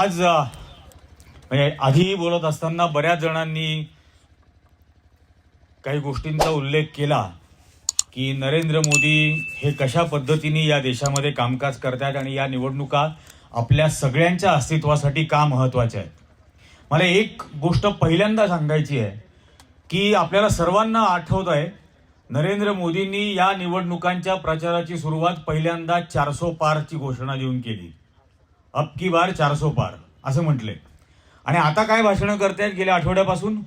आज म्हणजे आधी बोलत असताना बऱ्याच जणांनी काही गोष्टींचा उल्लेख केला की नरेंद्र मोदी हे कशा पद्धतीने या देशामध्ये कामकाज करतात आणि या निवडणुका आपल्या सगळ्यांच्या अस्तित्वासाठी का महत्त्वाच्या आहेत. मला एक गोष्ट पहिल्यांदा सांगायची आहे की आपल्याला सर्वांना आठवत आहे नरेंद्र मोदींनी या निवडणुकांच्या प्रचाराची सुरुवात पहिल्यांदा 400 पारची घोषणा देऊन केली. अब की बार 400 पार असं म्हटले. आणि आता काय भाषणं करतायत गेल्या आठवड्यापासून,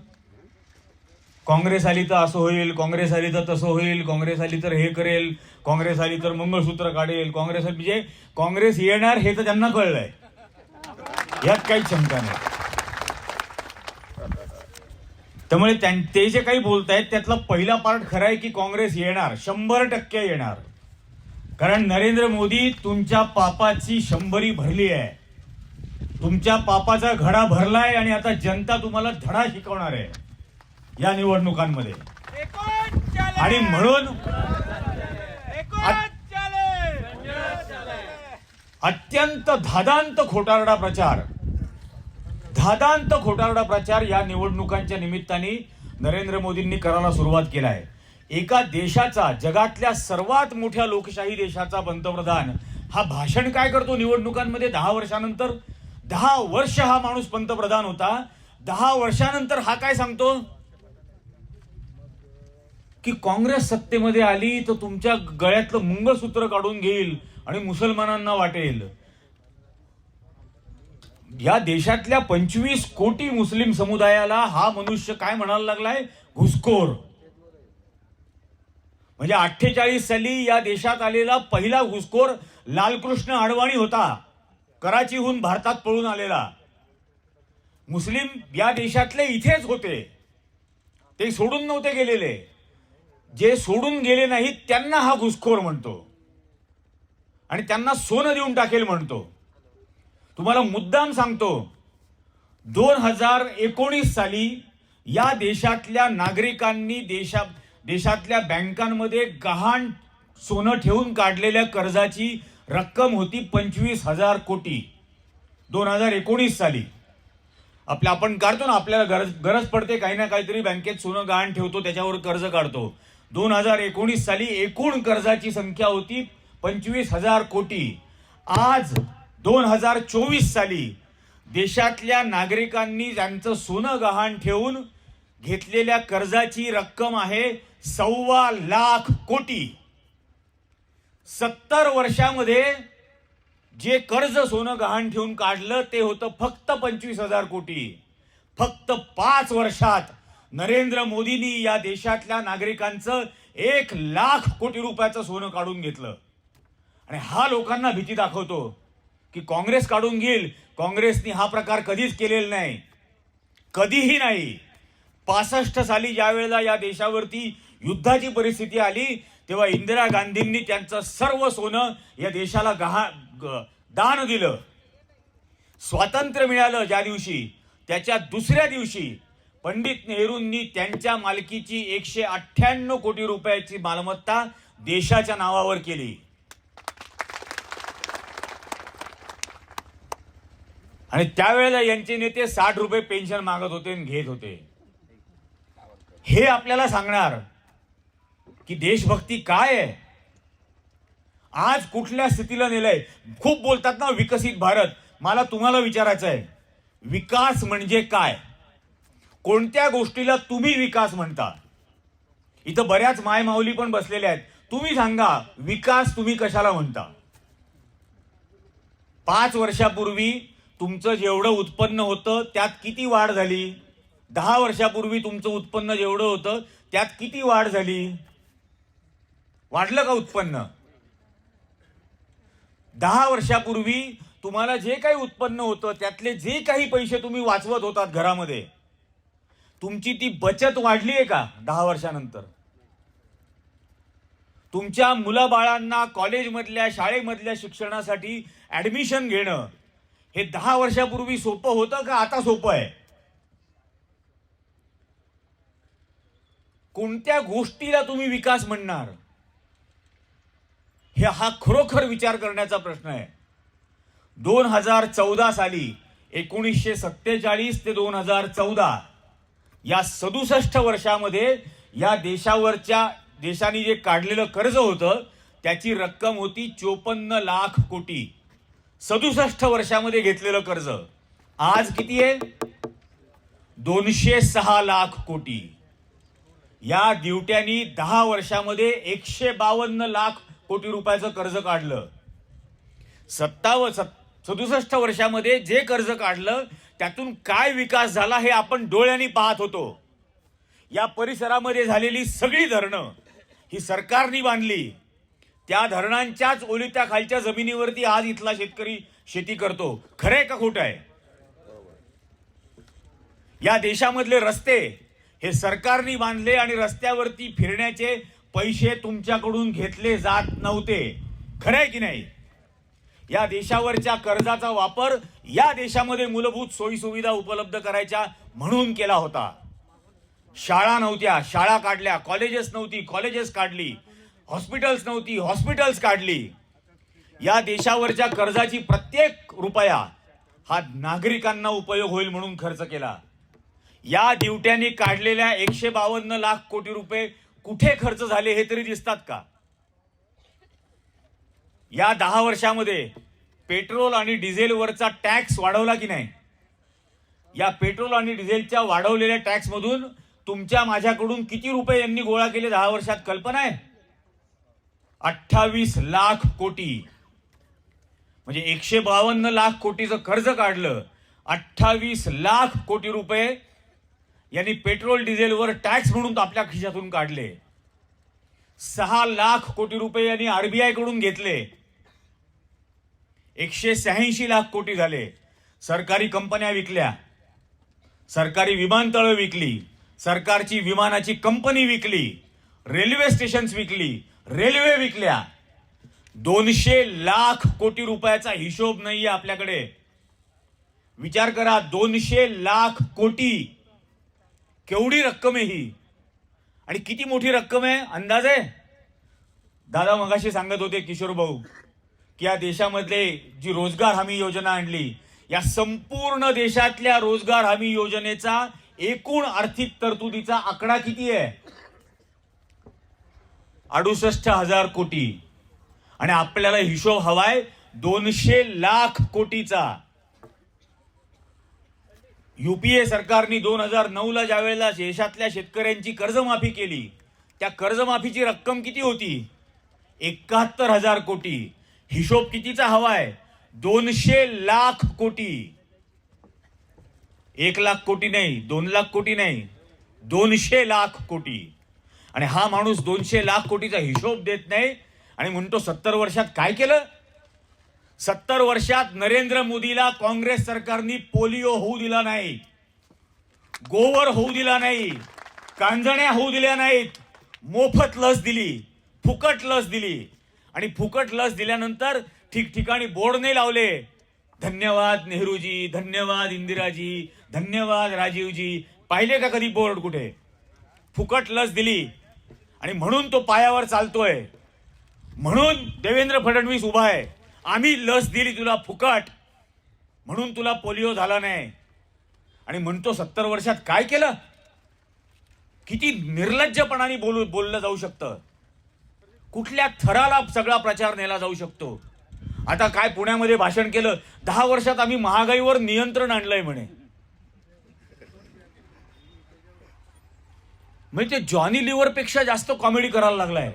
काँग्रेस आली तर असं होईल, काँग्रेस आली तर तसं होईल, काँग्रेस आली तर हे करेल, काँग्रेस आली तर मंगळसूत्र काढेल, काँग्रेस म्हणजे काँग्रेस येणार हे तर त्यांना कळलंय, यात काही शंका नाही. त्यामुळे ते जे काही बोलतायत त्यातला पहिला पार्ट खरा आहे की काँग्रेस येणार, 100% येणार. कारण नरेंद्र मोदी तुमच्या पापाची 100री भरली आहे, तुमच्या पापाचा घडा भरलाय आणि आता जनता तुम्हाला धडा शिकवणार आहे या निवडणुकांमध्ये. आणि म्हणून अत्यंत धादांत खोटारडा प्रचार या निवडणुकांच्या निमित्ताने नरेंद्र मोदींनी करायला सुरुवात केला आहे. एका देशाचा, जगातल्या सर्वात मोठ्या लोकशाही देशाचा पंतप्रधान हा भाषण काय करतो निवडणुकांमध्ये 10 वर्षानंतर. 10 वर्ष हा माणूस पंतप्रधान होता. 10 वर्षानंतर हा काय सांगतो की काँग्रेस सत्तेमध्ये आली तर तुमच्या गळ्यातलं मंगळसूत्र काढून घेईल आणि मुसलमानांना वाटेल. या देशातल्या 25 कोटी मुस्लिम समुदायाला हा मनुष्य काय म्हणायला लागलाय, घुसखोर. म्हणजे 48 साली या देशात आलेला पहिला घुसखोर लालकृष्ण अडवाणी होता, कराचीहून भारतात पळून आलेला. मुस्लिम या देशातले इथेच होते, ते सोडून नव्हते गेलेले. जे सोडून गेले नाहीत त्यांना हा घुसखोर म्हणतो आणि त्यांना सोनं देऊन टाकेल म्हणतो. तुम्हाला मुद्दाम सांगतो, 2019 साली या देशातल्या नागरिकांनी देशातल्या बँकांमध्ये गहाण सोनं ठेवून काढलेल्या कर्जाची रक्कम होती 25,000 कोटी. 2019 साली आपण काढतो ना, आपल्याला गरज पडते काही ना काहीतरी, बँकेत सोनं गहाण ठेवतो, त्याच्यावर कर्ज काढतो. 2019 साली एकूण कर्जाची संख्या होती 25,000 कोटी. आज 2024 साली देशातल्या नागरिकांनी ज्यांचं सोनं गहाण ठेवून घेतलेल्या कर्जाची रक्कम आहे 1.25 लाख कोटी. 70 वर्षामध्ये जे कर्ज सोनं गहाण ठेवून काढलं ते होतं फक्त 25,000 कोटी. फक्त 5 वर्षात नरेंद्र मोदींनी या देशातल्या नागरिकांचं 1 लाख कोटी रुपयाचं सोनं काढून घेतलं. आणि हा लोकांना भीती दाखवतो की काँग्रेस काढून घेईल. काँग्रेसनी हा प्रकार कधीच केलेला नाही, कधीही नाही. 65 साली ज्या वेळेला या देशावरती युद्धाची परिस्थिती आली तेव्हा इंदिरा गांधींनी त्यांचं सर्व सोनं या देशाला दान दिलं. स्वातंत्र्य मिळालं ज्या दिवशी, त्याच्या दुसऱ्या दिवशी पंडित नेहरूंनी त्यांच्या मालकीची 198 कोटी रुपयाची मालमत्ता देशाच्या नावावर केली. आणि त्यावेळेला यांचे नेते 60 रुपये पेन्शन मागत होते आणि घेत होते. हे आपल्याला सांगणार की देशभक्ती काय आहे, आज कुठल्या स्थितीला नेलंय. खूप बोलतात ना विकसित भारत. मला तुम्हाला विचारायचं आहे, विकास म्हणजे काय? कोणत्या गोष्टीला तुम्ही विकास म्हणता? इथं बऱ्याच मायमाऊली पण बसलेल्या आहेत. तुम्ही सांगा, विकास तुम्ही कशाला म्हणता? 5 वर्षापूर्वी तुमचं जेवढं उत्पन्न होतं त्यात किती वाढ झाली? 10 वर्षापूर्वी तुमचं उत्पन्न जेवढं होतं त्यात किती वाढ झाली? वाढलं का उत्पन्न? 10 वर्षापूर्वी तुम्हाला जे काही उत्पन्न होतं त्यातले जे काही पैसे तुम्ही वाचवत होतात घरामध्ये, तुमची ती बचत वाढली आहे का 10 वर्षानंतर? तुमच्या मुलाबाळांना कॉलेजमधल्या, शाळेमधल्या शिक्षणासाठी ऍडमिशन घेणं हे 10 वर्षापूर्वी सोपं होतं का आता सोपं आहे? कोणत्या गोष्टीला तुम्ही विकास म्हणणार? हा खरोखर विचार करण्याचा प्रश्न आहे. 2014 साली 1947 ते 2014 या 67 वर्षामध्ये या देशाने जे काढलेलं कर्ज होतं त्याची रक्कम होती 54 लाख कोटी. 67 वर्षामध्ये घेतलेलं कर्ज आज किती आहे? 206 लाख कोटी. या दिवट्यांनी 10 वर्षामध्ये 152 लाख कोटी रुपयाचं कर्ज काढलं. 67 वर्षामध्ये जे कर्ज काढलं त्यातून काय विकास झाला हे आपण डोळ्यांनी पाहत होतो. या परिसरामध्ये झालेली सगळी धरणं ही सरकारनी बांधली. त्या धरणांच्याच ओलिता खालच्या जमिनीवरती आज इथला शेतकरी शेती करतो. खरंय का खोटं आहे? या देशामधले रस्ते हे सरकारनी बांधले आणि रस्त्यावरती फिरण्याचे पैसे तुमच्याकडून घेतले जात नव्हते. खरंय की नाही? या देशावरच्या कर्जाचा वापर या देशामध्ये मूलभूत सोयी सुविधा उपलब्ध करायच्या म्हणून केला होता. शाळा नव्हत्या, शाळा काढल्या. कॉलेजेस नव्हती, कॉलेजेस काढली. हॉस्पिटल्स नव्हती, हॉस्पिटल्स काढली. या देशावरच्या कर्जाची प्रत्येक रुपया हा नागरिकांना उपयोग होईल म्हणून खर्च केला. या दिवट्यांनी काढलेल्या 152 लाख कोटी रुपये कुठे खर्च झाले हे तरी दिसतात का? या 10 वर्षामध्ये पेट्रोल आणि डिझेलवरचा टॅक्स वाढवला की नाही? या पेट्रोल आणि डिझेलच्या वाढवलेल्या टॅक्स मधून तुमच्या माझ्याकडून किती रुपये यांनी गोळा केले 10 वर्षात कल्पना आहे? 28 लाख कोटी. म्हणजे 152 लाख कोटीचं कर्ज काढलं. 28 लाख कोटी रुपये यांनी पेट्रोल डिझेलवर टॅक्स म्हणून आपल्या खिशातून काढले. 6 लाख कोटी रुपये यांनी आरबीआय कडून घेतले. 186 लाख कोटी झाले. सरकारी कंपन्या विकल्या, सरकारी विमानतळं विकली, सरकारची विमानाची कंपनी विकली, रेल्वे स्टेशन्स विकली, रेल्वे विकल्या. 200 लाख कोटी रुपयाचा हिशोब नाहीये आपल्याकडे. विचार करा, 200 लाख कोटी केवढी रक्कम आहे ही? आणि किती मोठी रक्कम आहे अंदाज आहे? दादा मगाशी सांगत होते किशोर भाऊ की या देशामधले जी रोजगार हमी योजना आणली, या संपूर्ण देशातल्या रोजगार हमी योजनेचा एकूण आर्थिक तरतुदीचा आकडा किती आहे? 68,000 कोटी. आणि आपल्याला हिशोब हवाय 200 लाख कोटीचा. युपीए सरकारने 2009 ज्या वेळेला देशातल्या शेतकऱ्यांची कर्जमाफी केली, त्या कर्जमाफीची रक्कम किती होती? 71,000 कोटी. हिशोब कितीचा हवाय? 200 लाख कोटी. 1 लाख कोटी नाही, 2 लाख कोटी नाही, 200 लाख कोटी. आणि हा माणूस 200 लाख कोटीचा हिशोब देत नाही आणि म्हणतो 70 वर्षात काय केलं? 70 वर्षात नरेंद्र मोदीला काँग्रेस सरकारने पोलिओ होऊ दिला नाही, गोवर होऊ दिला नाही, कांजण्या होऊ दिल्या नाहीत, मोफत लस दिली, फुकट लस दिली. आणि फुकट लस दिल्यानंतर ठिकठिकाणी बोर्ड नाही लावले, धन्यवाद नेहरूजी, धन्यवाद इंदिराजी, धन्यवाद राजीवजी. पाहिले का कधी बोर्ड कुठे? फुकट लस दिली आणि म्हणून तो पायावर चालतोय. म्हणून देवेंद्र फडणवीस उभा आहे. आम्ही लस दिली तुला फुकट, म्हणून तुला पोलिओ झाला नाही. आणि म्हणतो 70 वर्षात काय केलं? किती निर्लज्जपणाने बोललं जाऊ शकतं? कुठल्या थराला सगळा प्रचार नेला जाऊ शकतो? आता काय पुण्यामध्ये भाषण केलं, 10 वर्षात आम्ही महागाईवर नियंत्रण आणलंय म्हणे. म्हणजे ते जॉनी लिव्हर पेक्षा जास्त कॉमेडी करायला लागलाय.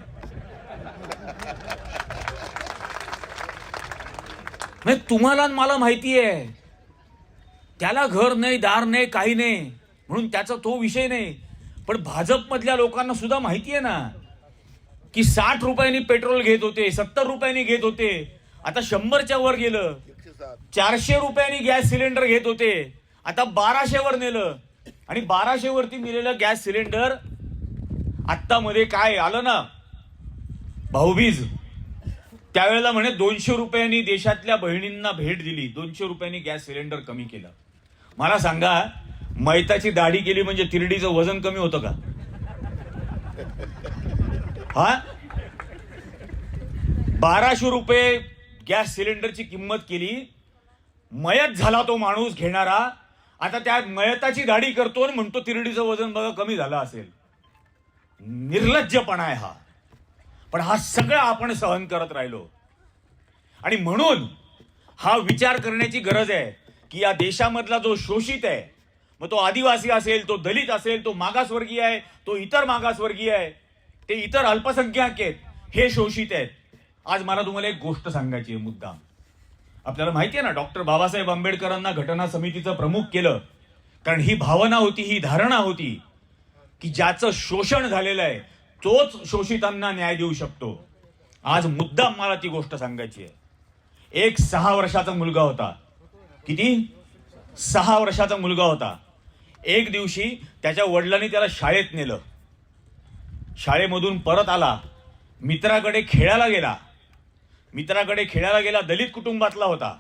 म्हणजे तुम्हाला मला माहिती आहे त्याला घर नाही, दार नाही, काही नाही, म्हणून त्याचा तो विषय नाही. पण भाजपमधल्या लोकांना सुद्धा माहिती आहे ना की 60 रुपयांनी पेट्रोल घेत होते, 70 रुपयांनी घेत होते, आता 100च्या वर गेलं. 400 रुपयांनी गॅस सिलेंडर घेत होते, आता 1200 वर नेलं. आणि 1200 वरती नेलेलं गॅस सिलेंडर आत्ता मध्ये काय आलं ना, भाऊबीज, त्यावेळेला म्हणे 200 रुपयांनी देशातल्या बहिणींना भेट दिली, 200 रुपयांनी गॅस सिलेंडर कमी केलं. मला सांगा, मैताची दाढी केली म्हणजे तिरडीचं वजन कमी होतं का? हा, 1200 रुपये गॅस सिलेंडरची किंमत केली मयत झाला तो माणूस घेणारा, आता त्या मयताची दाढी करतो आणि म्हणतो तिरडीचं वजन बघा कमी झालं असेल. निर्लज्जपणा आहे हा. पण हा सगळं आपण सहन करत राहिलो. आणि म्हणून हा विचार करण्याची गरज आहे की या देशामधला जो शोषित आहे, मग तो आदिवासी असेल, तो दलित असेल, तो मागासवर्गीय आहे, तो इतर मागासवर्गीय आहे, ते इतर अल्पसंख्याक आहेत, हे शोषित आहेत. आज मला तुम्हाला एक गोष्ट सांगायची आहे मुद्दाम. आपल्याला माहिती आहे ना, डॉक्टर बाबासाहेब आंबेडकरांना घटना समितीचं प्रमुख केलं कारण ही भावना होती, ही धारणा होती की ज्याचं शोषण झालेलं आहे तोच शोषितांना न्याय देऊ शकतो. आज मुद्दाम मला ती गोष्ट सांगायची आहे. एक 6 वर्षाचा मुलगा होता. किती? 6 वर्षाचा मुलगा होता. एक दिवशी त्याच्या वडिलांनी त्याला शाळेत नेलं. शाळेमधून परत आला, मित्राकडे खेळायला गेला. दलित कुटुंबातला होता.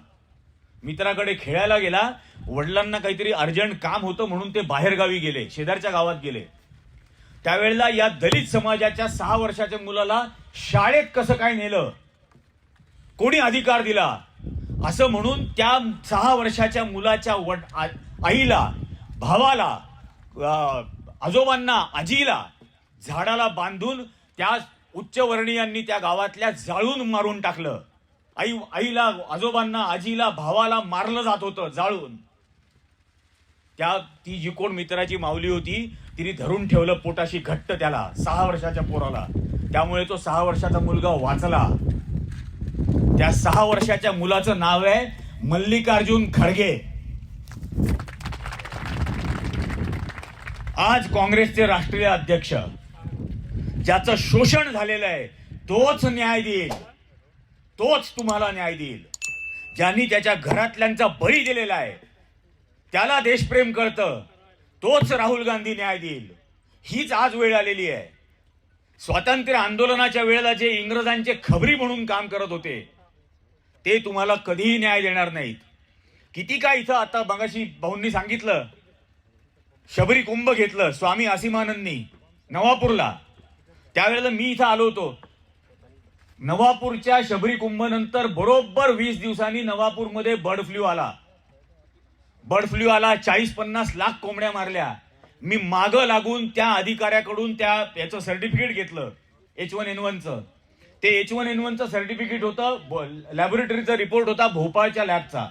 मित्राकडे खेळायला गेला. वडिलांना काहीतरी अर्जंट काम होतं म्हणून ते बाहेर गावी गेले, शेजारच्या गावात गेले. त्यावेळेला या दलित समाजाच्या 6 वर्षाच्या मुलाला शाळेत कसं काय नेलं, कोणी अधिकार दिला, असं म्हणून त्या 6 वर्षाच्या मुलाच्या आईला, भावाला, आजोबांना, आजीला झाडाला बांधून त्या उच्चवर्णीयांनी त्या गावातल्या जाळून मारून टाकलं. आईला, आजोबांना, आजीला, भावाला मारलं जात होतं जाळून. ती जी कोण मित्राची माऊली होती तिने धरून ठेवलं पोटाशी घट्ट त्याला, 6 वर्षाच्या पोराला. त्यामुळे तो 6 वर्षाचा मुलगा वाचला. त्या 6 वर्षाच्या मुलाचं नाव आहे मल्लिकार्जुन खरगे. आज काँग्रेसचे राष्ट्रीय अध्यक्ष. ज्याचं शोषण झालेलं आहे तोच न्याय देईल, तोच तुम्हाला न्याय देईल. ज्यांनी त्याच्या घरातल्यांचा बळी दिलेला आहे, त्याला देशप्रेम कळतं, तोच राहुल गांधी न्याय देईल. हीच आज वेळ आलेली आहे. स्वातंत्र्य आंदोलनाच्या वेळेला जे इंग्रजांचे खबरी म्हणून काम करत होते ते तुम्हाला कधीही न्याय देणार नाहीत. किती काय इथं आता मगाशी भाऊंनी सांगितलं, शबरी कुंभ घेतलं स्वामी आसिमानंदनी नवापूरला. त्यावेळेला मी इथं आलो होतो. नवापूरच्या शबरी कुंभ नंतर बरोबर 20 दिवसांनी नवापूरमध्ये बर्ड फ्लू आला. 40-50 लाख कोंबड्या मारल्या. मी मागं लागून त्या अधिकाऱ्याकडून याचं सर्टिफिकेट घेतलं, H1N1चं. ते H1N1चं सर्टिफिकेट होतं, लॅबोरेटरीचा रिपोर्ट होता भोपाळच्या लॅबचा.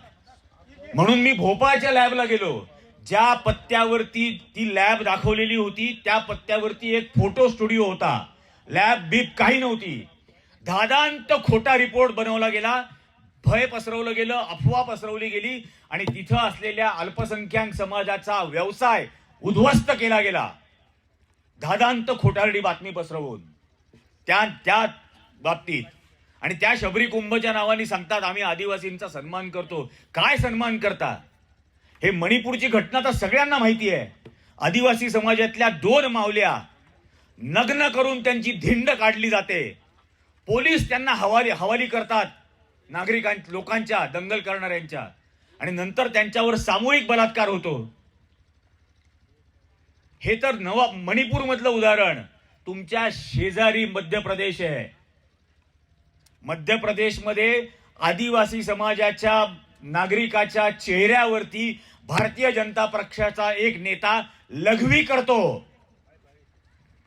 म्हणून मी भोपाळच्या लॅबला गेलो. ज्या पत्त्यावरती ती लॅब दाखवलेली होती त्या पत्त्यावरती एक फोटो स्टुडिओ होता. लॅब बीप काही नव्हती. धादांत खोटा रिपोर्ट बनवला गेला, भय पसरवलं गेलं, अफवा पसरवली गेली आणि तिथं असलेल्या अल्पसंख्याक समाजाचा व्यवसाय उद्ध्वस्त केला गेला. धादांत खोटारडी बातमी पसरवून त्या बाबतीत. आणि त्या शबरी कुंभच्या नावाने सांगतात आम्ही आदिवासींचा सन्मान करतो. काय सन्मान करता? हे मणिपूरची घटना तर सगळ्यांना माहिती आहे. आदिवासी समाजातल्या 2 मावल्या नग्न करून त्यांची धिंड काढली जाते. पोलीस त्यांना हवाली करतात लोकांच्या, दंगल करणाऱ्यांच्या, आणि नंतर त्यांच्यावर सामूहिक बलात्कार होतो. हे तर मणिपूर मधलं उदाहरण. तुमच्या शेजारी मध्य प्रदेश आहे. मध्य प्रदेशमध्ये आदिवासी समाजाच्या नागरिकाच्या चेहऱ्यावरती भारतीय जनता पक्षाचा एक नेता लघवी करतो,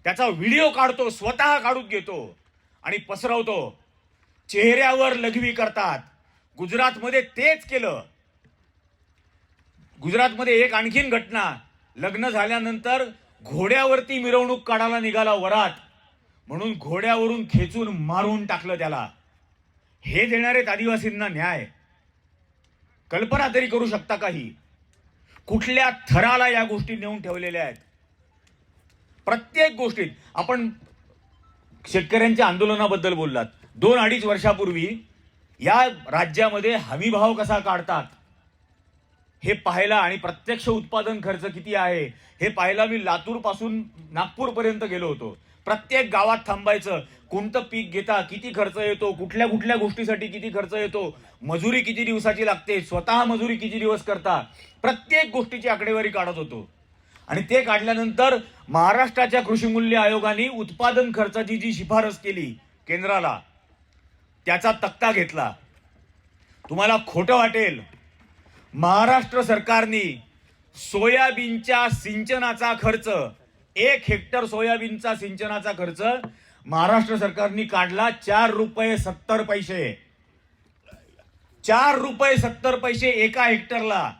त्याचा व्हिडिओ काढतो, स्वतः काढून घेतो आणि पसरवतो. चेहऱ्यावर लघवी करतात. गुजरातमध्ये तेच केलं. गुजरातमध्ये एक आणखीन घटना, लग्न झाल्यानंतर घोड्यावरती मिरवणूक काढायला निघाला वरात, म्हणून घोड्यावरून खेचून मारून टाकलं त्याला. हे देणारे आदिवासींना न्याय? कल्पना तरी करू शकता काही? कुठल्या थराला या गोष्टी नेऊन ठेवलेल्या आहेत? प्रत्येक गोष्टीत. आपण शेतकऱ्यांच्या आंदोलनाबद्दल बोललात. 2-2.5 वर्षापूर्वी या राज्यामध्ये हमीभाव कसा काढतात हे पाहायला आणि प्रत्यक्ष उत्पादन खर्च किती आहे हे पाहायला मी लातूर पासून नागपूर पर्यंत गेलो होतो. प्रत्येक गावात थांबायचं, कोणतं पीक घेता, किती खर्च येतो, कुठल्या कुठल्या गोष्टीसाठी किती खर्च येतो, मजुरी किती दिवसाची लागते, स्वतः मजुरी किती दिवस करता, प्रत्येक गोष्टीची आकडेवारी काढत होतो. आणि ते काढल्यानंतर महाराष्ट्राच्या कृषी मूल्य आयोगाने उत्पादन खर्चाची जी शिफारस केली केंद्राला, त्याचा तक्ता घेतला. तुम्हाला खोटं वाटेल, महाराष्ट्र सरकारने सोयाबीनच्या सिंचनाचा खर्च, 1 हेक्टर सोयाबीनचा सिंचनाचा खर्च महाराष्ट्र सरकारने काढला 4 रुपये 70 पैसे. 4 रुपये 70 पैसे एका हेक्टरला.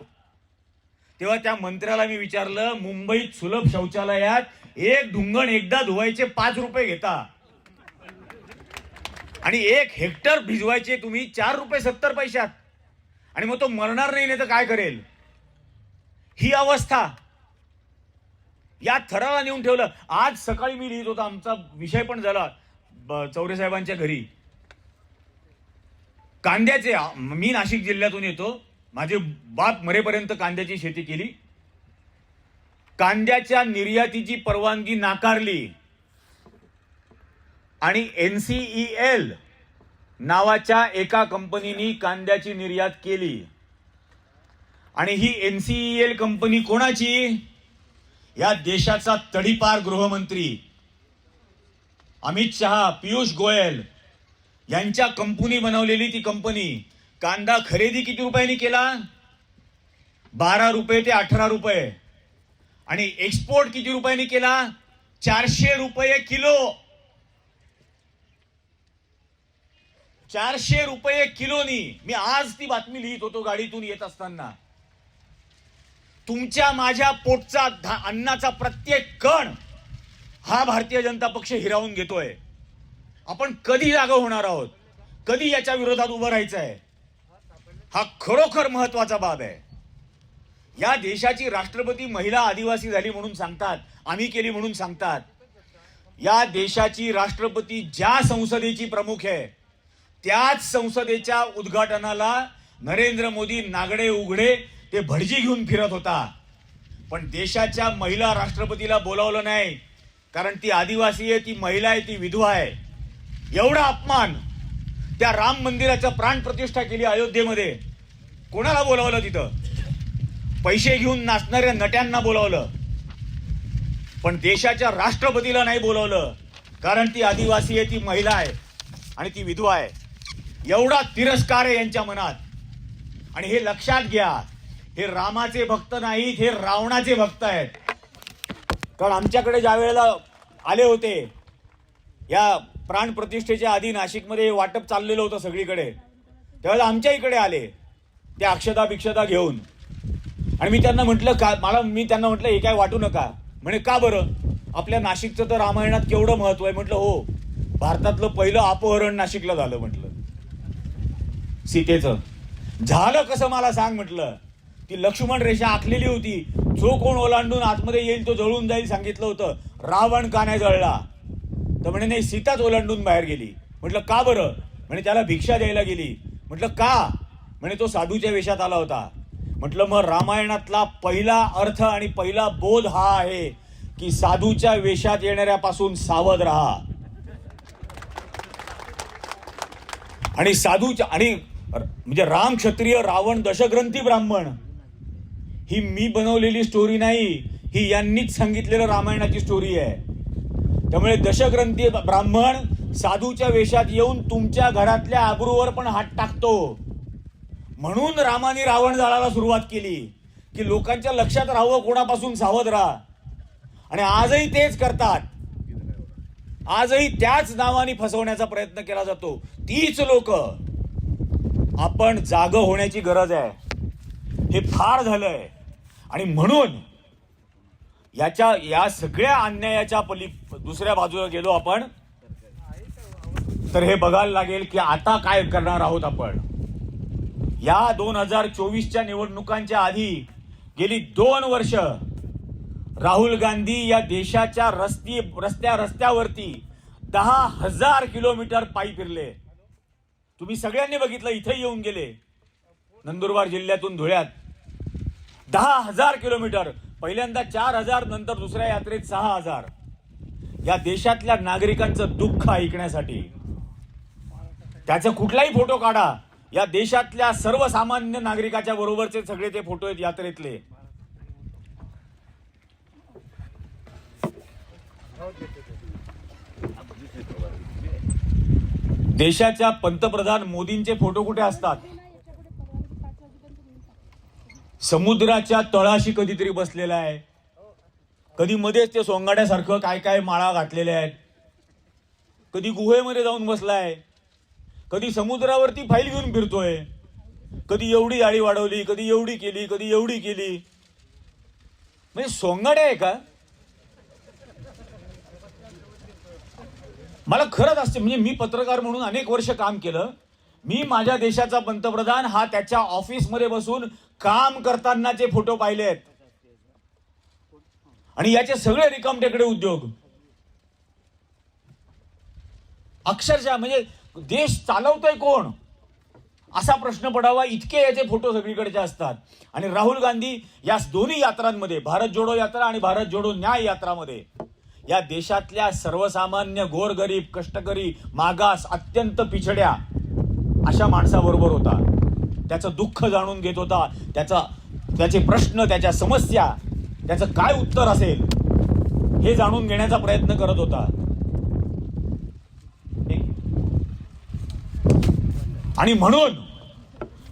तेव्हा त्या मंत्र्याला मी विचारलं, मुंबईत सुलभ शौचालयात एक ढुंगण एकदा धुवायचे 5 रुपये घेता आणि 1 हेक्टर भिजवायचे तुम्ही 4 रुपये 70 पैशात, आणि मग तो मरणार नाही तर काय करेल? ही अवस्था या थराला नेऊन ठेवलं. आज सकाळी मी लिहित होता, आमचा विषय पण झाला चौरे साहेबांच्या घरी. कांद्याचे, मी नाशिक जिल्ह्यातून येतो, माझे बाप मरेपर्यंत कांद्याची शेती केली. कांद्याच्या निर्यातीची परवानगी नाकारली आणि NCEL नावाच्या एका कंपनीने कांद्याची निर्यात केली. आणि ही NCEL कंपनी कोणाची? या देशाचा तडीपार गृहमंत्री अमित शहा, पियुष गोयल यांच्या कंपनी बनवलेली ती कंपनी. कांदा खरेदी किती रुपयांनी केला? 12 रुपये ते 18 रुपये. आणि एक्सपोर्ट किती रुपयांनी केला? 400 रुपये किलो. 400 रुपये किलोनी. मी आज ती बातमी लिहित होतो गाडीतून येत असताना. तुमच्या माझ्या पोटचा अन्नाचा प्रत्येक कण हा भारतीय जनता पक्ष हिरावून घेतोय. आपण कधी जागा होणार आहोत? कधी याच्या विरोधात उभं राहायचं आहे? हा खरोखर महत्वाचा बाब आहे. या देशाची राष्ट्रपती महिला आदिवासी झाली म्हणून सांगतात, आम्ही केली म्हणून सांगतात. या देशाची राष्ट्रपती ज्या संसदेची प्रमुख आहे त्याच संसदेच्या उद्घाटनाला नरेंद्र मोदी नागडे उघडे ते भटजी घेऊन फिरत होता. पण देशाच्या महिला राष्ट्रपतीला बोलावलं नाही, कारण ती आदिवासी आहे, ती महिला आहे, ती विधवा आहे. एवढा अपमान. त्या राम मंदिराचं प्राण प्रतिष्ठा केली अयोध्येमध्ये. कोणाला बोलावलं तिथं? पैसे घेऊन नाचणाऱ्या नट्यांना बोलावलं, पण देशाच्या राष्ट्रपतीला नाही बोलावलं, कारण ती आदिवासी आहे, ती महिला आहे आणि ती विधवा आहे. एवढा तिरस्कार आहे यांच्या मनात. आणि हे लक्षात घ्या, हे रामाचे भक्त नाहीत, हे रावणाचे भक्त आहेत. कारण आमच्याकडे ज्या वेळेला आले होते, या प्राण प्रतिष्ठेच्या आधी नाशिकमध्ये वाटप चाललेलं होतं सगळीकडे, त्यावेळेला आमच्या इकडे आले त्या अक्षता भिक्षता घेऊन. आणि मी त्यांना म्हटलं, मी त्यांना म्हटलं हे काय वाटू नका. म्हणे का बरं? आपल्या नाशिकचं तर रामायणात केवढं महत्व आहे. म्हटलं हो, भारतातलं पहिलं अपहरण नाशिकला झालं म्हटलं, सीतेचं. झालं कसं मला सांग म्हटलं. ती लक्ष्मण रेषा आखलेली होती, जो कोण ओलांडून आतमध्ये येईल तो जळून जाईल सांगितलं होतं. रावण का नाही जळला? तर म्हणे नाही, सीताच ओलांडून बाहेर गेली. म्हटलं का बरं? म्हणे त्याला भिक्षा द्यायला गेली. म्हटलं का? म्हणे तो साधूच्या वेशात आला होता. म्हटलं मग रामायणातला पहिला अर्थ आणि पहिला बोध हा आहे की साधूच्या वेशात येणाऱ्यापासून सावध राहा. आणि साधूच्या, आणि म्हणजे राम क्षत्रिय, रावण दशग्रंथी ब्राह्मण, ही मी बनवलेली स्टोरी नाही, ही यांनीच सांगितलेलं रामायणाची स्टोरी आहे. त्यामुळे दशग्रंथी ब्राह्मण साधूच्या वेशात येऊन तुमच्या घरातल्या आबरूवर पण हात टाकतो. म्हणून रामाने रावण जाळाला सुरुवात केली की लोकांच्या लक्षात राहावं, कोणापासून सावध राहा. आणि आजही तेच करतात. आजही त्याच नावाने फसवण्याचा प्रयत्न केला जातो. तीच लोक. आपण जाग होण्याची गरज आहे. हे फार झालंय. आणि म्हणून या सगळ्या अन्यायाच्या दुसऱ्या बाजूला गेलो आपण, तर हे बघायला लागेल की आता काय करणार आहोत आपण. या 2024च्या निवडणुकांच्या आधी गेली 2 वर्ष राहुल गांधी या देशाच्या रस्त्यावरती 10,000 किलोमीटर पायी फिरले. तुम्ही सगळ्यांनी बघितलं, इथे येऊन गेले. नंदुरबार जिल्ह्यातून धुळ्यात 10,000 किलोमीटर. पहिल्यांदा 4,000, नंतर दुसऱ्या यात्रेत 6,000. या देशातल्या नागरिकांचं दुःख ऐकण्यासाठी. त्याचा कुठलाही फोटो काढा. या देशातल्या सर्वसामान्य नागरिकाच्या बरोबरचे सगळे ते फोटो आहेत यात्रेतले. देशाच्या पंतप्रधान मोदींचे फोटो कुठे असतात? समुद्राच्या तळाशी कधीतरी बसलेला आहे, कधी मध्येच ते सोंगाड्यासारखं काय काय माळा घातलेल्या आहेत, कधी गुहेमध्ये जाऊन बसलाय, कधी समुद्रावरती फाईल घेऊन फिरतोय, कधी एवढी जाळी वाढवली, कधी एवढी केली, कधी एवढी केली. म्हणजे सोंगाड्या आहे का? मला खरंच असते, म्हणजे मी पत्रकार म्हणून अनेक वर्ष काम केलं. मी माझ्या देशाचा पंतप्रधान हा त्याच्या ऑफिसमध्ये बसून काम करतानाचे फोटो पाहिले आहेत, आणि याचे सगळे रिकामटेकडे उद्योग. अक्षरशः म्हणजे देश चालवतोय कोण असा प्रश्न पडावा इतके याचे फोटो सगळीकडचे असतात. आणि राहुल गांधी या दोन्ही यात्रांमध्ये, भारत जोडो यात्रा आणि भारत जोडो न्याय यात्रामध्ये, या देशातल्या सर्वसामान्य गोरगरीब कष्टकरी मागास अत्यंत पिछड्या अशा माणसाबरोबर होता. त्याचं दुःख जाणून घेत होता, त्याचे प्रश्न, त्याच्या समस्या, त्याचं काय उत्तर असेल हे जाणून घेण्याचा प्रयत्न करत होता. आणि म्हणून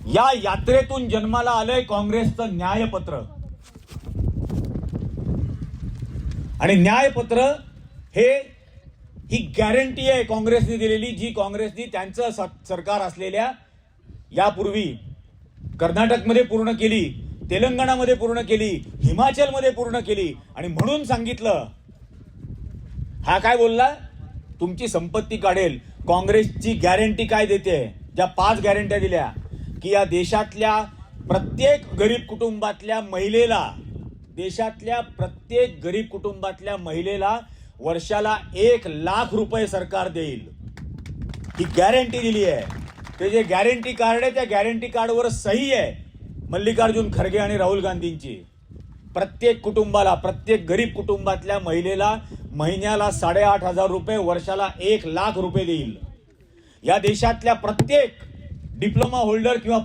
या यात्रेतून जन्माला आलंय काँग्रेसचं न्यायपत्र. आणि न्यायपत्र ही गॅरंटी आहे काँग्रेसने दिलेली, जी काँग्रेसने त्यांचं सरकार असलेल्या यापूर्वी कर्नाटकमध्ये पूर्ण केली, तेलंगणामध्ये पूर्ण केली, हिमाचलमध्ये पूर्ण केली. आणि म्हणून सांगितलं, हा काय बोलला, तुमची संपत्ती काढेल. काँग्रेसची गॅरंटी काय देते? ज्या 5 गॅरंट्या दिल्या की या देशातल्या प्रत्येक गरीब कुटुंबातल्या महिलेला, देशातल्या प्रत्येक गरीब कुटुंबातल्या महिलेला वर्षाला 1 लाख रुपये सरकार देईल, ही गॅरंटी दिली आहे. ते जे गॅरंटी कार्ड आहे त्या गॅरंटी कार्डवर सही आहे मल्लिकार्जुन खरगे आणि राहुल गांधींची. प्रत्येक कुटुंबाला, प्रत्येक गरीब कुटुंबातल्या महिलेला महिन्याला 8,500 रुपये, वर्षाला 1 लाख रुपये देईल. या देशातल्या प्रत्येक डिप्लोमा होल्डर किंवा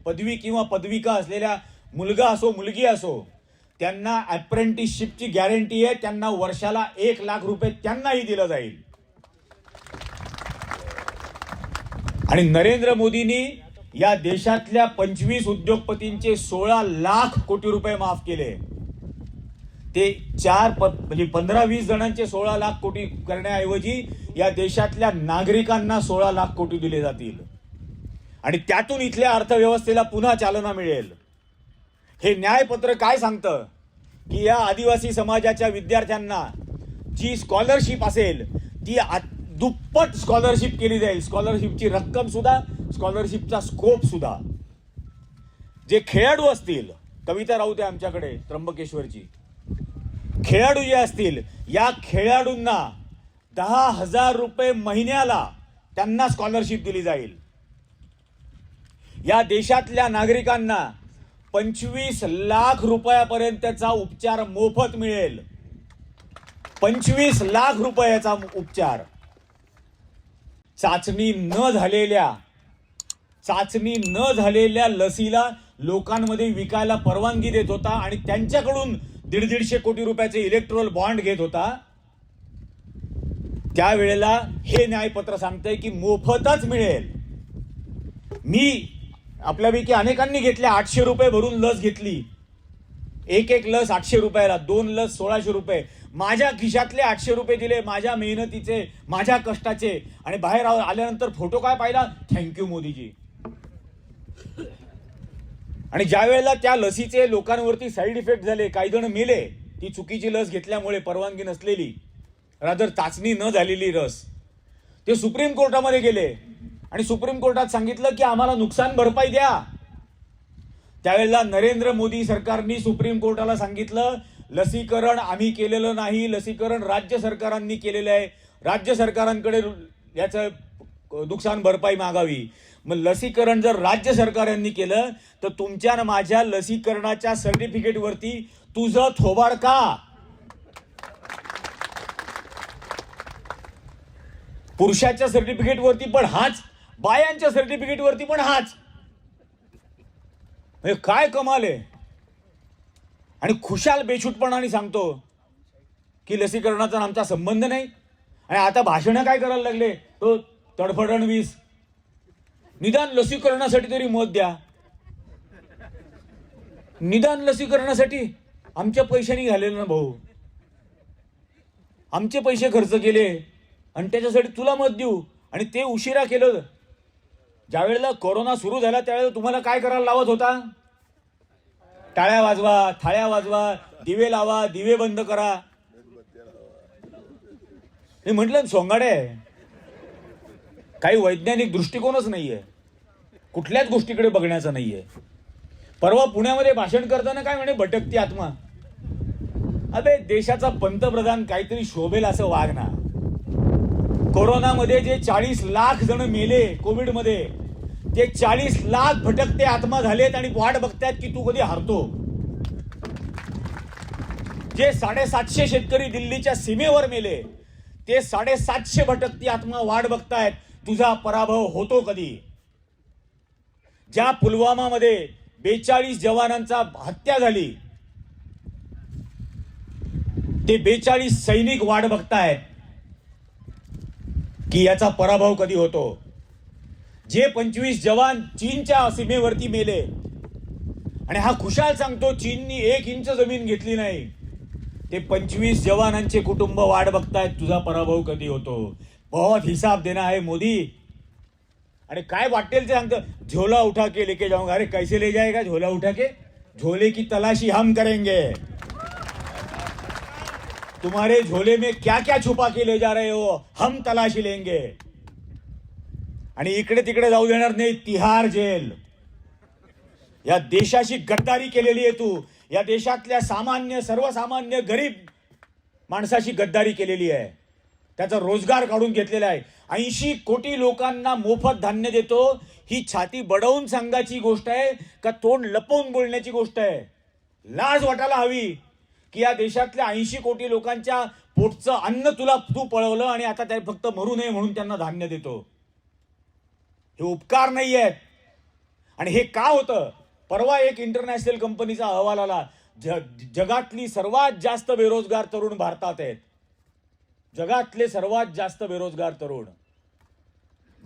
पदवी किंवा पदविका असलेल्या मुलगा असो मुलगी असो, त्यांना अप्रेंटिसशिपची गॅरंटी आहे. त्यांना वर्षाला 1 लाख रुपये त्यांनाही दिलं जाईल. आणि नरेंद्र मोदींनी या देशातल्या 25 उद्योगपतींचे 16 लाख कोटी रुपये माफ केले. ते 15-20 जणांचे 16 लाख कोटी करण्याऐवजी या देशातल्या नागरिकांना 16 लाख कोटी दिले जातील. आणि त्यातून इथल्या अर्थव्यवस्थेला पुन्हा चालना मिळेल. हे न्यायपत्र काय सांगतं की या आदिवासी समाजाच्या विद्यार्थ्यांना जी स्कॉलरशिप असेल ती दुप्पट स्कॉलरशिप केली जाईल. स्कॉलरशिपची रक्कम सुद्धा, स्कॉलरशिपचा स्कोप सुद्धा. जे खेळाडू असतील, कविता राऊत आहे आमच्याकडे त्र्यंबकेश्वरची, खेळाडू जे असतील, या खेळाडूंना 10,000 रुपये महिन्याला त्यांना स्कॉलरशिप दिली जाईल. या देशातल्या नागरिकांना 25 लाख रुपयापर्यंतचा उपचार मोफत मिळेल. 25 लाख रुपयाचा उपचार. चाचणी न झालेल्या लसीला लोकांमध्ये विकायला परवानगी देत होता आणि त्यांच्याकडून 150 कोटी रुपयाचे इलेक्ट्रोल बॉन्ड घेत होता. त्यावेळेला हे न्यायपत्र सांगतंय की मोफतच मिळेल. मी आपल्यापैकी अनेकांनी घेतल्या, 800 रुपये भरून लस घेतली. एक लस 800 रुपयाला, 2 लस 1600 रुपये. माझ्या खिशातले 800 रुपये दिले, माझ्या मेहनतीचे, माझ्या कष्टाचे. आणि बाहेर आल्यानंतर फोटो काय पाहिला, थँक्यू मोदीजी. आणि ज्या वेळेला त्या लसीचे लोकांवरती साईड इफेक्ट झाले, काही जण मेले, ती चुकीची लस घेतल्यामुळे, परवानगी नसलेली, रादर चाचणी न झालेली लस, ते सुप्रीम कोर्टामध्ये गेले आणि सुप्रीम कोर्टात सांगितलं की आम्हाला नुकसान भरपाई द्या. त्यावेळेला नरेंद्र मोदी सरकारने सुप्रीम कोर्टाला सांगितलं, लसीकरण आम्ही केलेलं नाही, लसीकरण राज्य सरकारांनी केलेलं आहे, राज्य सरकारांकडे याचं नुकसान भरपाई मागावी. मग लसीकरण जर राज्य सरकारांनी केलं तर तुमच्या आणि माझ्या लसीकरणाच्या सर्टिफिकेटवरती तुझं थोबाड का? पुरुषाच्या सर्टिफिकेटवरती पण हाच, बायांच्या सर्टिफिकेटवरती पण हाच. काय कमाल आहे. आणि खुशाल बेछूटपणाने सांगतो की लसीकरणाचा आमचा संबंध नाही. आणि आता भाषणं काय करायला लागले, तो तडफडणवीस. निदान लसीकरणासाठी तरी मत द्या. निदान लसीकरणासाठी आमच्या पैशांनी घालेलं ना भाऊ, आमचे पैसे खर्च केले आणि त्याच्यासाठी तुला मत देऊ, आणि ते उशिरा केलं. ज्यावेळेला कोरोना सुरू झाला त्यावेळेला तुम्हाला काय करायला लावत होता? टाळ्या वाजवा, थाळ्या वाजवा, दिवे लावा, दिवे बंद करा. मी म्हटलं सोंगाडे, काही वैज्ञानिक दृष्टिकोनच नाहीये, कुठल्याच गोष्टीकडे बघण्याचा नाहीये. परवा पुण्यामध्ये भाषण करताना काय म्हणे, भटकती आत्मा. अबे देशाचा पंतप्रधान काहीतरी शोभेल असं वाग ना. कोरोनामध्ये जे 40 लाख जण मेले कोविडमध्ये, ते 40 लाख भटकते आत्मा झालेत आणि वाट बघतायत की तू कधी हारतो. जे 750 शेतकरी दिल्लीच्या सीमेवर मेले, ते 750 भटकती आत्मा वाट बघतायत तुझा पराभव होतो कधी. ज्या पुलवामामध्ये 42 जवानांचा हत्या झाली, ते 42 सैनिक वाट बघतायत की याचा पराभव कधी होतो. जे 25 जवान चीनच्या सीमेवरती मेले, आणि हा खुशाल सांगतो चीननी 1 इंच जमीन घेतली नाही, ते 25 जवानांचे कुटुंब वाट बघतायत तुझा पराभव कधी होतो. बहुत हिसाब देना है मोदी. आणि काय वाटेल ते सांगतं, झोला उठा के लेके जाऊंगा. अरे कैसे ले जाएगा झोला उठा के? झोले की तलाशी हम करेंगे. तुम्हारे झोले में क्या क्या छुपा के ले जा रहे हो, हम तलाशी लेंगे. आणि इकडे तिकडे जाऊ देणार नाही. तिहार जेल. या देशाशी गद्दारी केलेली आहे तू. या देशातल्या सामान्य, सर्वसामान्य गरीब माणसाशी गद्दारी केलेली आहे. त्याचा रोजगार काढून घेतलेला आहे. 80 कोटी लोकांना मोफत धान्य देतो. ही छाती बडवून सांगायची गोष्ट आहे का तोंड लपवून बोलण्याची गोष्ट आहे? लाज वाटायला हवी की या देशातल्या 80 कोटी लोकांच्या पोटचं अन्न तू पळवलं आणि आता ते फक्त मरू नये म्हणून त्यांना धान्य देतो. हे उपकार नाही आहेत. आणि हे का होतं? परवा एक इंटरनॅशनल कंपनीचा अहवाल आला. जगातली सर्वात जास्त बेरोजगार तरुण भारतात आहेत. जगातले सर्वात जास्त बेरोजगार तरुण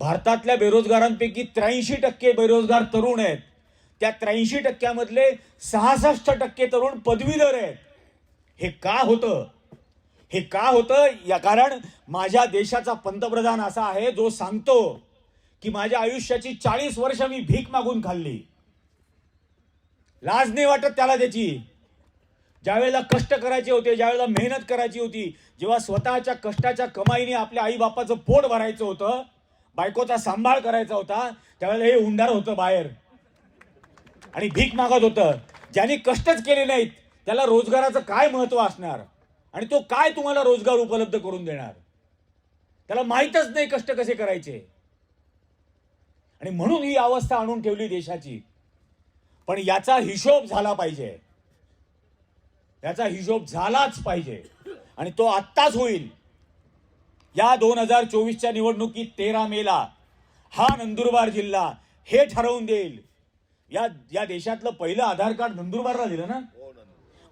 भारतातल्या बेरोजगारांपैकी 83% बेरोजगार तरुण आहेत. त्या 83% मधले 66% तरुण पदवीधर आहेत. हे का होतं? हे का होतं? या कारण माझ्या देशाचा पंतप्रधान असा आहे जो सांगतो की माझ्या आयुष्याची 40 वर्ष मी भीक मागून खाल्ली. लाज नाही वाटत त्याला त्याची. ज्यावेळेला कष्ट करायचे होते, ज्यावेळेला मेहनत करायची होती, जेव्हा स्वतःच्या कष्टाच्या कमाईने आपल्या आई बापाचं पोट भरायचं होतं, बायकोचा सांभाळ करायचा होता, त्यावेळेला हे हुंडार होतं बाहेर आणि भीक मागत होतं. ज्यांनी कष्टच केले नाहीत त्याला रोजगाराचं काय महत्व असणार? आणि तो काय तुम्हाला रोजगार उपलब्ध करून देणार? त्याला माहीतच नाही कष्ट कसे करायचे. आणि म्हणून ही अवस्था आणून ठेवली देशाची. पण याचा हिशोब झाला पाहिजे. याचा हिशोब झालाच पाहिजे आणि तो आत्ताच होईल. या 2024च्या निवडणुकीत 13 मेला हा नंदुरबार जिल्हा हे ठरवून देईल. या देशातलं पहिलं आधार कार्ड नंदुरबारला दिलं ना.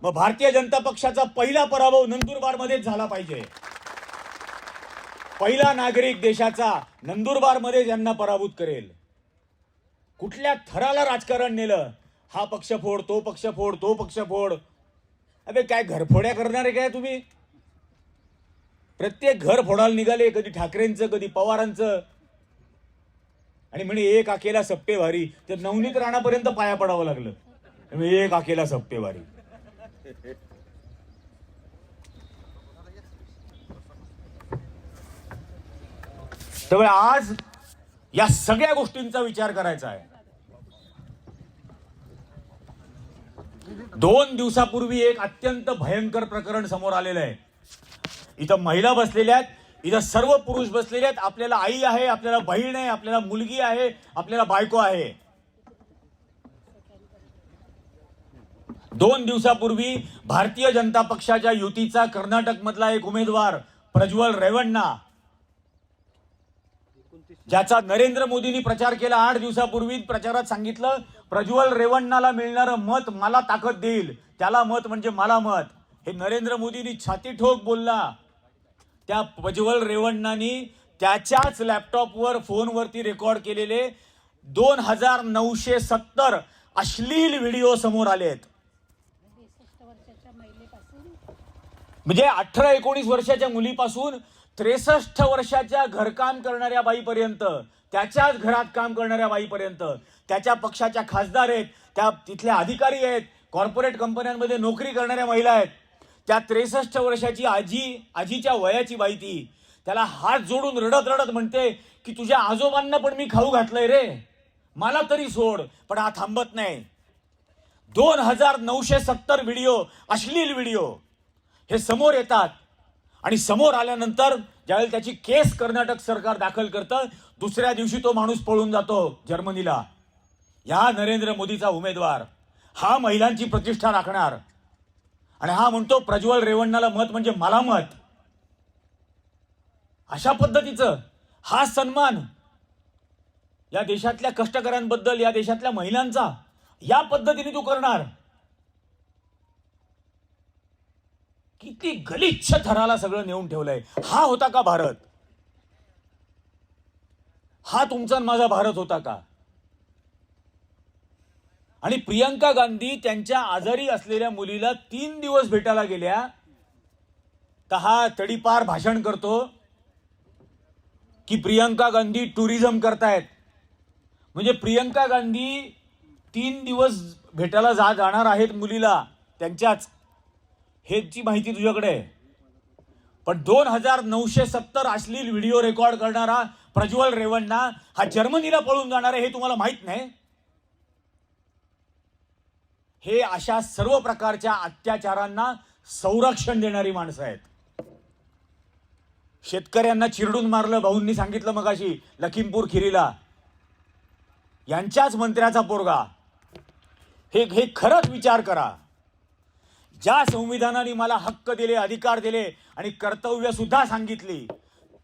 मग भारतीय जनता पक्षाचा पहिला पराभव नंदुरबारमध्येच झाला पाहिजे. पहिला नागरिक देशाचा नंदुरबारमध्ये ज्यांना पराभूत करेल. कुठल्या थराला राजकारण नेलं? हा पक्ष फोड, तो पक्ष फोड, तो पक्ष फोड. अबे काय घरफोड्या करणार आहे काय तुम्ही? प्रत्येक घर फोडायला निघाले, कधी ठाकरेंचं, कधी पवारांचं. आणि म्हणे एक अकेला सप्पे भारी. तर नवनीत राणापर्यंत पाया पडावं लागलं. एक अकेला सप्पे भारी. त्यामुळे आज या सगळ्या गोष्टींचा विचार करायचा आहे. 2 दिवसापूर्वी एक अत्यंत भयंकर प्रकरण समोर आलेलं आहे. इथं महिला बसलेल्या आहेत, इथं सर्व पुरुष बसलेले आहेत. आपल्याला आई आहे, आपल्याला बहीण आहे, आपल्याला मुलगी आहे, आपल्याला बायको आहे. 2 दिवसापूर्वी भारतीय जनता पक्षाच्या युतीचा कर्नाटक मधला एक उमेदवार प्रज्वल रेवण्णा, ज्याचा नरेंद्र मोदींनी प्रचार केला, 8 दिवसापूर्वी प्रचारात सांगितलं प्रज्वल रेवण्णाला मिळणारं मत मला ताकद देईल, त्याला मत म्हणजे मला मत. हे नरेंद्र मोदींनी छाती ठोक बोलला. त्या प्रज्वल रेवण्णानी त्याच्याच लॅपटॉपवर, फोनवरती रेकॉर्ड केलेले 2970 अश्लील व्हिडिओ समोर आलेत. म्हणजे 18-19 वर्षाच्या मुलीपासून 63 वर्षाच्या घरकाम करणाऱ्या बाईपर्यंत, त्याच्याच घरात काम करणाऱ्या बाईपर्यंत, त्याच्या पक्षाच्या खासदार आहेत, त्या तिथल्या अधिकारी आहेत, कॉर्पोरेट कंपन्यांमध्ये नोकरी करणाऱ्या महिला आहेत, त्या 63 वर्षाची आजीच्या वयाची बाई ती त्याला हात जोडून रडत रडत म्हणते की तुझ्या आजोबांना पण मी खाऊ घातलंय रे, मला तरी सोड. पण हा थांबत नाही. 2970 व्हिडिओ, अश्लील व्हिडिओ हे समोर येतात आणि समोर आल्यानंतर ज्यावेळेला त्याची केस कर्नाटक सरकार दाखल करतं, दुसऱ्या दिवशी तो माणूस पळून जातो जर्मनीला. या नरेंद्र मोदीचा उमेदवार हा महिलांची प्रतिष्ठा राखणार आणि हा म्हणतो प्रज्वल रेवण्णाला मत म्हणजे मला मत. अशा पद्धतीचं हा सन्मान या देशातल्या कष्टकऱ्यांबद्दल, या देशातल्या महिलांचा या पद्धतीने तू करणार. किती गलिच्छ थराला सगळं नेऊन ठेवलंय. हा होता का भारत? हा तुमचा माझा भारत होता का? आणि प्रियंका गांधी त्यांच्या आजारी असलेल्या मुलीला 3 दिवस भेटायला गेल्या तर हा तडीपार भाषण करतो की प्रियंका गांधी टुरिझम करतायत. म्हणजे प्रियंका गांधी 3 दिवस भेटायला जाणार आहेत मुलीला त्यांच्याच, हेची माहिती तुझ्याकडे आहे. पण 2970 अश्लील व्हिडिओ रेकॉर्ड करणारा प्रज्वल रेवण्णा हा जर्मनीला पळून जाणार आहे हे तुम्हाला माहित नाही. हे अशा सर्व प्रकारच्या अत्याचारांना संरक्षण देणारी माणसं आहेत. शेतकऱ्यांना चिरडून मारलं, भाऊंनी सांगितलं मगाशी, लखीमपूर खिरीला यांच्याच मंत्र्याचा पोरगा. हे खरंच विचार करा. ज्या संविधानाने मला हक्क दिले, अधिकार दिले आणि कर्तव्य सुद्धा सांगितली,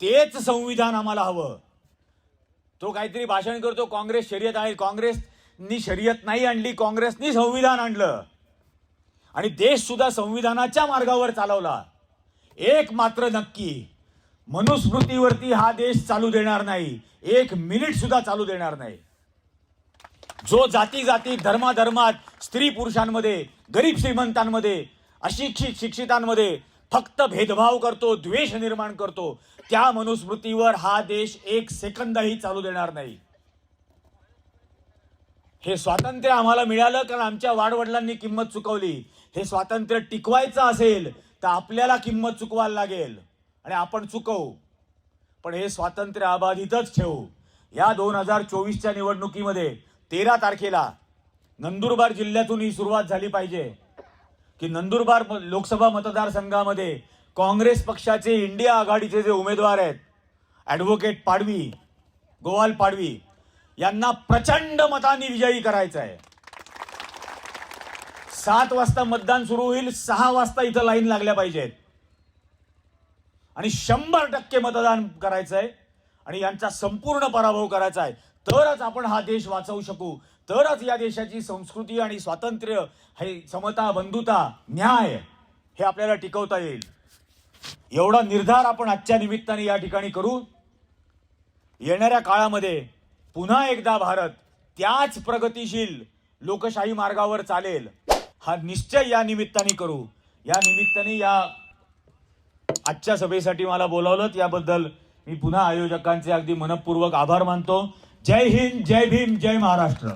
तेच संविधान आम्हाला हवं. तो काहीतरी भाषण करतो काँग्रेस शर्यत आहे. काँग्रेसनी शर्यत नाही आणली, काँग्रेसनी संविधान आणलं आणि देश सुद्धा संविधानाच्या मार्गावर चालवला. एक मात्र नक्की, मनुस्मृतीवरती हा देश चालू देणार नाही, 1 मिनिट सुद्धा चालू देणार नाही. जो जाती जाती, धर्माधर्मात, स्त्री पुरुषांमध्ये, गरीब श्रीमंतांमध्ये, अशिक्षित शिक्षितांमध्ये फक्त भेदभाव करतो, द्वेष निर्माण करतो, त्या मनुस्मृतीवर हा देश 1 सेकंदही चालू देणार नाही. हे स्वातंत्र्य आम्हाला मिळालं कारण आमच्या वाडवडिलांनी किंमत चुकवली. हे स्वातंत्र्य टिकवायचं असेल तर आपल्याला किंमत चुकवायला लागेल आणि आपण चुकवू. पण हे स्वातंत्र्य अबाधितच ठेवू. या 2024च्या निवडणुकीमध्ये 13 तारखेला नंदुरबार जिल्ह्यातून ही सुरुवात झाली पाहिजे की नंदुरबार लोकसभा मतदारसंघामध्ये काँग्रेस पक्षाचे इंडिया आघाडीचे जे उमेदवार आहेत, ॲडव्होकेट पाडवी, गोवाल पाडवी, यांना प्रचंड मतांनी विजयी करायचं आहे. 7 वाजता मतदान सुरू होईल, 6 वाजता इथं लाईन लागल्या पाहिजेत आणि 100% मतदान करायचं आहे आणि यांचा संपूर्ण पराभव करायचा आहे. तरच आपण हा देश वाचवू शकू. तरच या देशाची संस्कृती आणि स्वातंत्र्य, हे समता, बंधुता, न्याय हे आपल्याला टिकवता येईल. एवढा निर्धार आपण आजच्या निमित्ताने या ठिकाणी करू. येणाऱ्या काळामध्ये पुन्हा एकदा भारत त्याच प्रगतिशील लोकशाही मार्गावर चालेल हा निश्चय या निमित्ताने करू. या निमित्ताने या आजच्या सभेसाठी मला बोलावलं, याबद्दल मी पुन्हा आयोजकांचे अगदी मनपूर्वक आभार मानतो. जय हिंद, जय भीम, जय महाराष्ट्र.